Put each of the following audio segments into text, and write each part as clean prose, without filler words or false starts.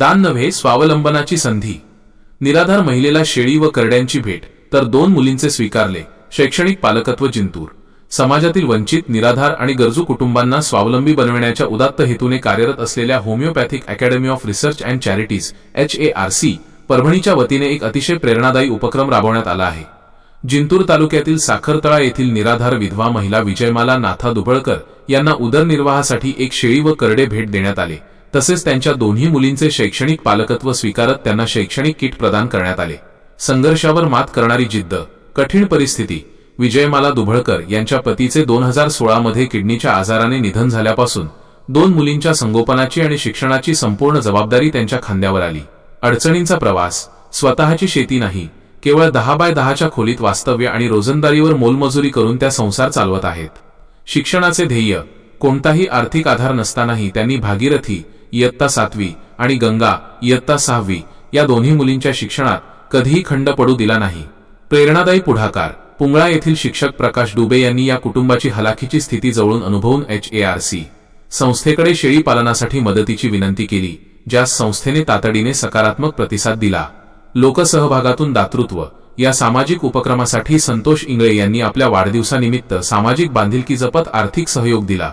दान नव्हे स्वावलंबनाची संधी. निराधार महिलेला शेळी व करड्यांची भेट, तर 2 मुलींचे स्वीकारले शैक्षणिक पालकत्व. जिंतूर समाजातील वंचित, निराधार आणि गरजू कुटुंबांना स्वावलंबी बनविण्याच्या उदात्त हेतूने कार्यरत असलेल्या homoeopathic academy of research and charities HARC परभणीच्या वतीने एक अतिशय प्रेरणादायी उपक्रम राबवण्यात आला आहे. जिंतूर तालुक्यातील साखरतळा येथील निराधार विधवा महिला विजयमाला नाथा दुबळकर यांना उदरनिर्वाहासाठी एक शेळी व करडे भेट देण्यात आले. तसेच त्यांच्या दोन्ही मुलींचे शैक्षणिक पालकत्व स्वीकारत त्यांना शैक्षणिक किट प्रदान करण्यात आले. संघर्षावर मात करणारी जिद्द, कठीण परिस्थिती. विजयमाला दुबळकर यांच्या पतीचे 2016 मध्ये किडनीच्या आजाराने निधन झाल्यापासून 2 मुलींच्या संगोपनाची आणि शिक्षणाची संपूर्ण जबाबदारी त्यांच्या खांद्यावर आली. अडचणींचा प्रवास. स्वतःची शेती नाही, केवळ 10 बाय 10च्या खोलीत वास्तव्य आणि रोजंदारीवर मोलमजुरी करून त्या संसार चालवत आहेत. शिक्षणाचे ध्येय. कोणताही आर्थिक आधार नसतानाही त्यांनी भागीरथी इयत्ता 7वी आणि गंगा इयत्ता 6वी या दोन्ही मुलींच्या शिक्षणात कधीही खंड पडू दिला नाही. प्रेरणादायी पुढाकार. पुंगळा येथील शिक्षक प्रकाश डुबे यांनी या कुटुंबाची हलाखीची स्थिती जवळून अनुभवून HARC संस्थेकडे शेळी पालनासाठी मदतीची विनंती केली, ज्यास संस्थेने तातडीने सकारात्मक प्रतिसाद दिला. लोकसहभागातून दातृत्व. या सामाजिक उपक्रमासाठी संतोष इंगळे यांनी आपल्या वाढदिवसानिमित्त सामाजिक बांधिलकी जपत आर्थिक सहयोग दिला.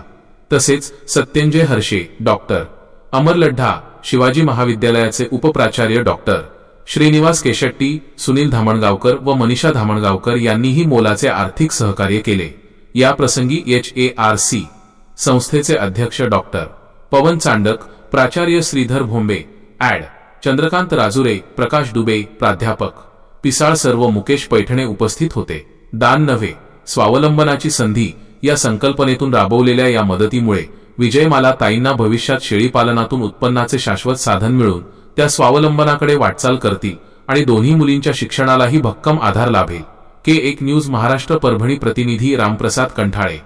तसेच सत्यंजय हर्षे, डॉक्टर अमर लढ्ढा, शिवाजी महाविद्यालयाचे उपप्राचार्य डॉक्टर श्रीनिवास केशट्टी, सुनील धामणगावकर व मनीषा धामणगावकर यांनीही मोलाचे आर्थिक सहकार्य केले. या प्रसंगी HARC संस्थेचे अध्यक्ष डॉक्टर पवन चांडक, प्राचार्य श्रीधर भोंबे, ॲड चंद्रकांत राजुरे, प्रकाश डुबे, प्राध्यापक पिसाळ सर्व मुकेश पैठणे उपस्थित होते. दान नव्हे स्वावलंबनाची संधी या संकल्पनेतून राबवलेल्या या मदतीमुळे विजयमाला ताईंना भविष्यात शेळीपालनातून उत्पन्नाचे शाश्वत साधन मिळून त्या स्वावलंबनाकडे वाटचाल करतील आणि दोन्ही मुलींच्या शिक्षणालाही भक्कम आधार लाभेल. K1 न्यूज महाराष्ट्र परभणी प्रतिनिधी रामप्रसाद कंठाळे.